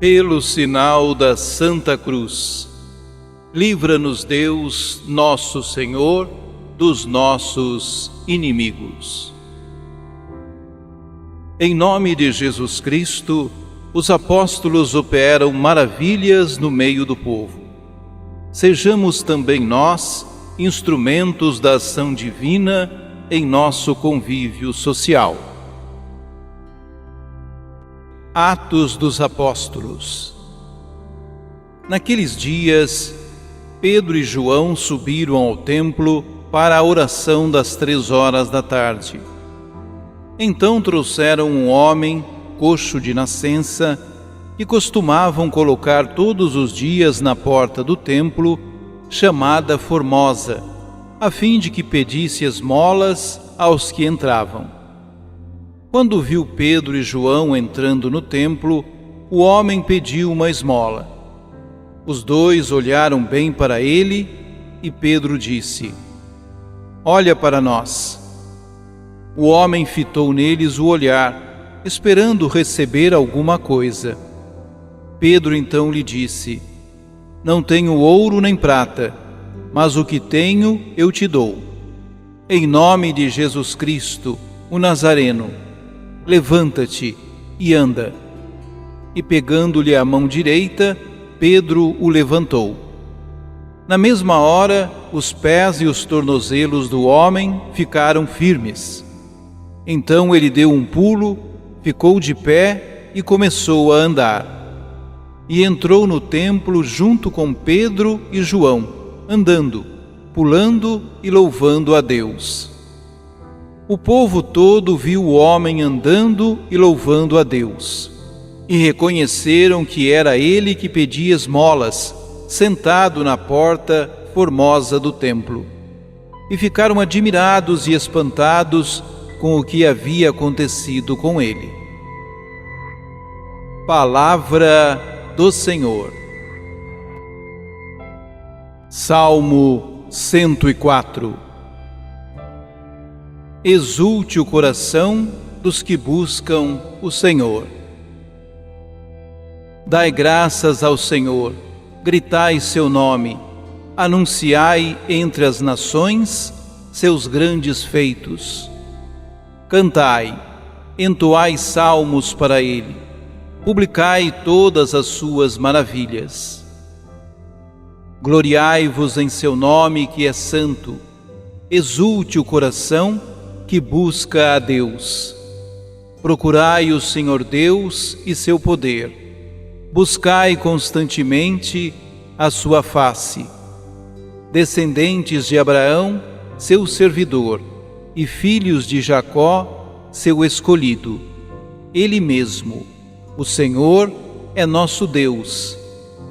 Pelo sinal da Santa Cruz, livra-nos Deus, nosso Senhor, dos nossos inimigos. Em nome de Jesus Cristo, os apóstolos operam maravilhas no meio do povo. Sejamos também nós instrumentos da ação divina em nosso convívio social. Atos dos Apóstolos. Naqueles dias, Pedro e João subiram ao templo para a oração das 3 da tarde. Então trouxeram um homem, coxo de nascença, que costumavam colocar todos os dias na porta do templo, chamada Formosa, a fim de que pedisse esmolas aos que entravam. Quando viu Pedro e João entrando no templo, o homem pediu uma esmola. Os dois olharam bem para ele e Pedro disse: "Olha para nós." O homem fitou neles o olhar, esperando receber alguma coisa. Pedro então lhe disse: "Não tenho ouro nem prata, mas o que tenho eu te dou. Em nome de Jesus Cristo, o Nazareno, levanta-te e anda." E pegando-lhe a mão direita, Pedro o levantou. Na mesma hora, os pés e os tornozelos do homem ficaram firmes. Então ele deu um pulo, ficou de pé e começou a andar. E entrou no templo junto com Pedro e João, andando, pulando e louvando a Deus. O povo todo viu o homem andando e louvando a Deus, e reconheceram que era ele que pedia esmolas, sentado na porta formosa do templo. E ficaram admirados e espantados com o que havia acontecido com ele. Palavra do Senhor. Salmo 104. Exulte o coração dos que buscam o Senhor. Dai graças ao Senhor, gritai seu nome, anunciai entre as nações seus grandes feitos. Cantai, entoai salmos para ele, publicai todas as suas maravilhas. Gloriai-vos em seu nome que é santo, exulte o coração que busca a Deus. Procurai o Senhor Deus e seu poder. Buscai constantemente a sua face. Descendentes de Abraão, seu servidor, e filhos de Jacó, seu escolhido. Ele mesmo, o Senhor, é nosso Deus.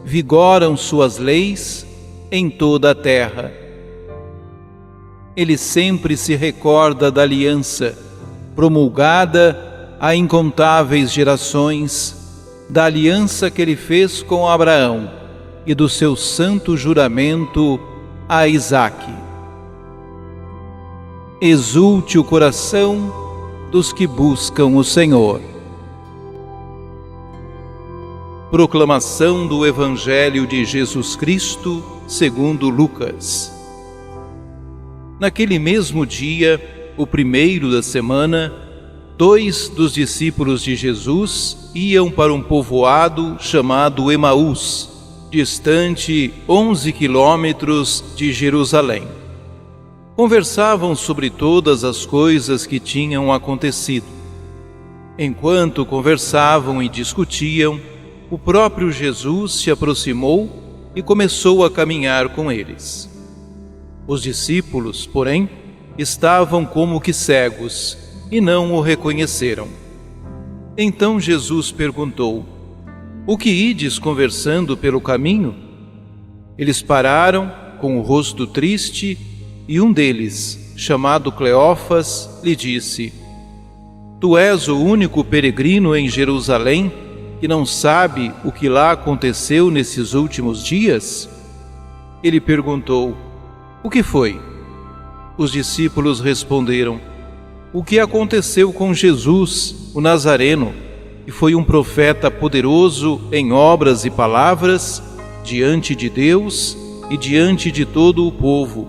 Vigoram suas leis em toda a terra. Ele sempre se recorda da aliança, promulgada a incontáveis gerações, da aliança que ele fez com Abraão e do seu santo juramento a Isaque. Exulte o coração dos que buscam o Senhor. Proclamação do Evangelho de Jesus Cristo segundo Lucas. Naquele mesmo dia, o primeiro da semana, 2 dos discípulos de Jesus iam para um povoado chamado Emaús, distante 11 quilômetros de Jerusalém. Conversavam sobre todas as coisas que tinham acontecido. Enquanto conversavam e discutiam, o próprio Jesus se aproximou e começou a caminhar com eles. Os discípulos, porém, estavam como que cegos e não o reconheceram. Então Jesus perguntou: "O que ides conversando pelo caminho?" Eles pararam, com o rosto triste, e um deles, chamado Cleófas, lhe disse: "Tu és o único peregrino em Jerusalém que não sabe o que lá aconteceu nesses últimos dias?" Ele perguntou: "O que foi?" Os discípulos responderam: "O que aconteceu com Jesus, o Nazareno, e foi um profeta poderoso em obras e palavras, diante de Deus e diante de todo o povo.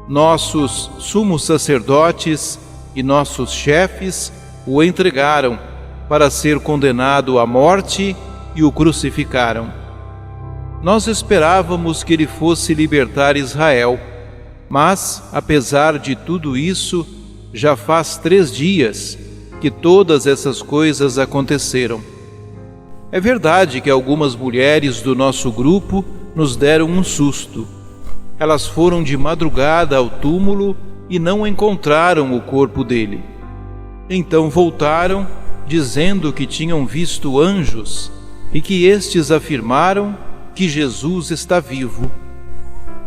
Nossos sumos sacerdotes e nossos chefes o entregaram para ser condenado à morte e o crucificaram. Nós esperávamos que ele fosse libertar Israel, mas, apesar de tudo isso, já faz 3 dias que todas essas coisas aconteceram. É verdade que algumas mulheres do nosso grupo nos deram um susto. Elas foram de madrugada ao túmulo e não encontraram o corpo dele. Então voltaram, dizendo que tinham visto anjos e que estes afirmaram que Jesus está vivo.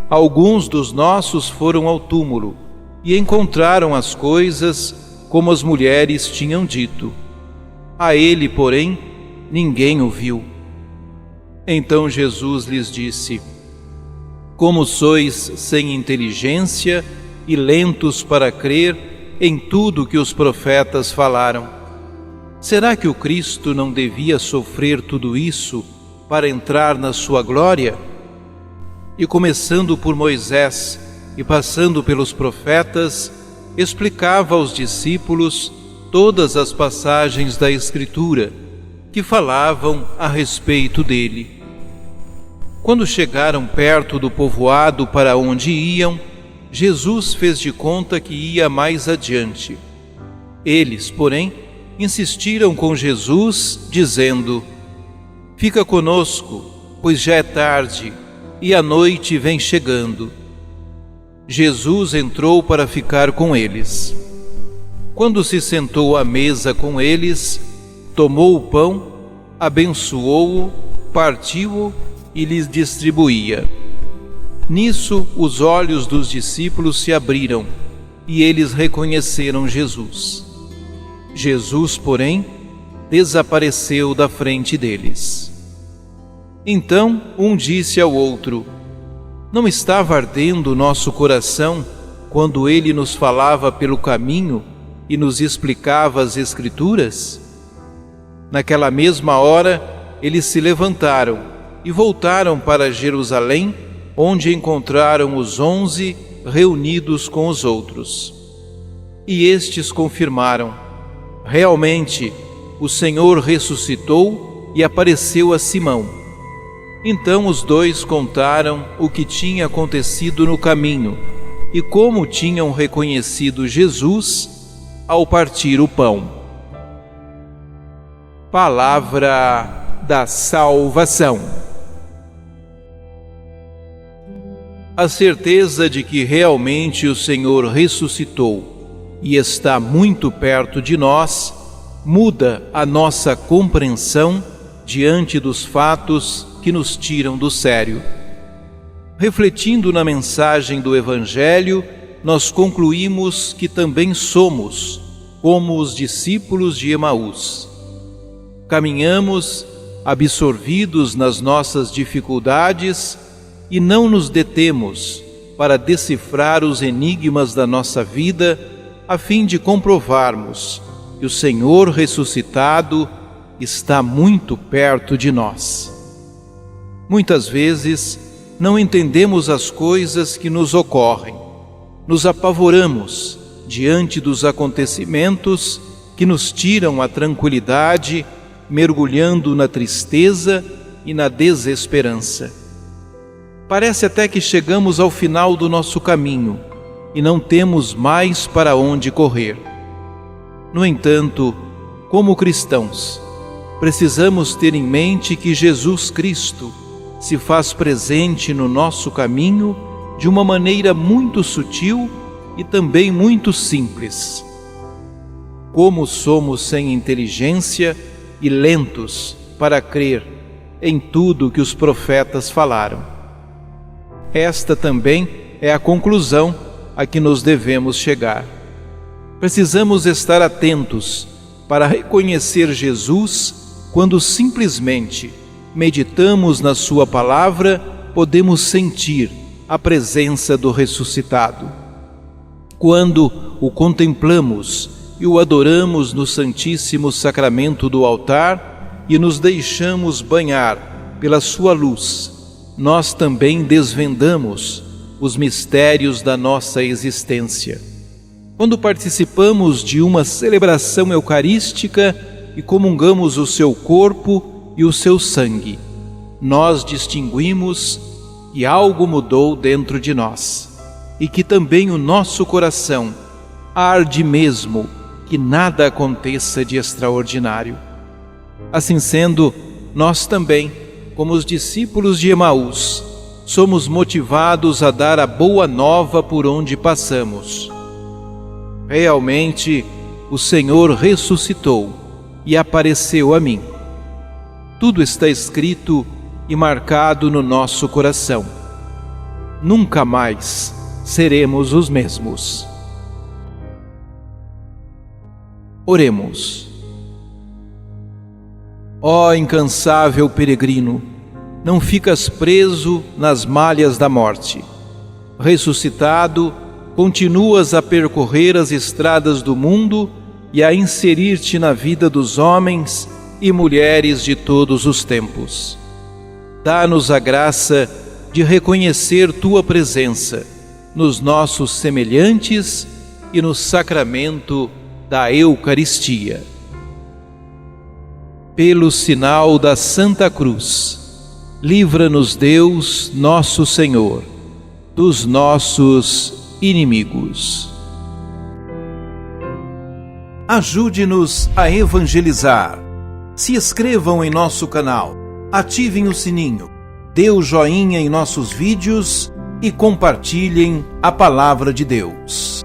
Alguns dos nossos foram ao túmulo e encontraram as coisas como as mulheres tinham dito. A ele, porém, ninguém o viu. Então Jesus lhes disse: Como sois sem inteligência e lentos para crer em tudo que os profetas falaram. Será que o Cristo não devia sofrer tudo isso para entrar na sua glória? E começando por Moisés e passando pelos profetas, explicava aos discípulos todas as passagens da Escritura que falavam a respeito dele. Quando chegaram perto do povoado para onde iam, Jesus fez de conta que ia mais adiante. Eles, porém, insistiram com Jesus, dizendo: Fica conosco, pois já é tarde e a noite vem chegando. Jesus entrou para ficar com eles. Quando se sentou à mesa com eles, tomou o pão, abençoou-o, partiu-o e lhes distribuía. Nisso, os olhos dos discípulos se abriram e eles reconheceram Jesus. Jesus, porém, desapareceu da frente deles. Então, um disse ao outro: Não estava ardendo o nosso coração quando ele nos falava pelo caminho e nos explicava as Escrituras? Naquela mesma hora, eles se levantaram e voltaram para Jerusalém, onde encontraram os 11 reunidos com os outros. E estes confirmaram: Realmente, o Senhor ressuscitou e apareceu a Simão. Então os 2 contaram o que tinha acontecido no caminho e como tinham reconhecido Jesus ao partir o pão. Palavra da salvação. A certeza de que realmente o Senhor ressuscitou e está muito perto de nós muda a nossa compreensão diante dos fatos que nos tiram do sério. Refletindo na mensagem do Evangelho, nós concluímos que também somos como os discípulos de Emaús. Caminhamos absorvidos nas nossas dificuldades e não nos detemos para decifrar os enigmas da nossa vida, a fim de comprovarmos que o Senhor ressuscitado está muito perto de nós. Muitas vezes não entendemos as coisas que nos ocorrem. Nos apavoramos diante dos acontecimentos que nos tiram a tranquilidade, mergulhando na tristeza e na desesperança. Parece até que chegamos ao final do nosso caminho e não temos mais para onde correr. No entanto, como cristãos, precisamos ter em mente que Jesus Cristo se faz presente no nosso caminho de uma maneira muito sutil e também muito simples. Como somos sem inteligência e lentos para crer em tudo que os profetas falaram. Esta também é a conclusão a que nos devemos chegar. Precisamos estar atentos para reconhecer Jesus quando simplesmente meditamos na sua palavra, podemos sentir a presença do ressuscitado. Quando o contemplamos e o adoramos no Santíssimo Sacramento do altar e nos deixamos banhar pela sua luz, nós também desvendamos os mistérios da nossa existência. Quando participamos de uma celebração eucarística e comungamos o seu corpo e o seu sangue, nós distinguimos que algo mudou dentro de nós e que também o nosso coração arde mesmo que nada aconteça de extraordinário. Assim sendo, nós também, como os discípulos de Emaús, somos motivados a dar a boa nova por onde passamos. Realmente, o Senhor ressuscitou e apareceu a mim. Tudo está escrito e marcado no nosso coração. Nunca mais seremos os mesmos. Oremos. Ó incansável peregrino, não ficas preso nas malhas da morte. Ressuscitado, continuas a percorrer as estradas do mundo e a inserir-te na vida dos homens e mulheres de todos os tempos. Dá-nos a graça de reconhecer tua presença nos nossos semelhantes e no sacramento da Eucaristia. Pelo sinal da Santa Cruz, livra-nos Deus, nosso Senhor, dos nossos inimigos. Ajude-nos a evangelizar. Se inscrevam em nosso canal, ativem o sininho, dê o joinha em nossos vídeos e compartilhem a palavra de Deus.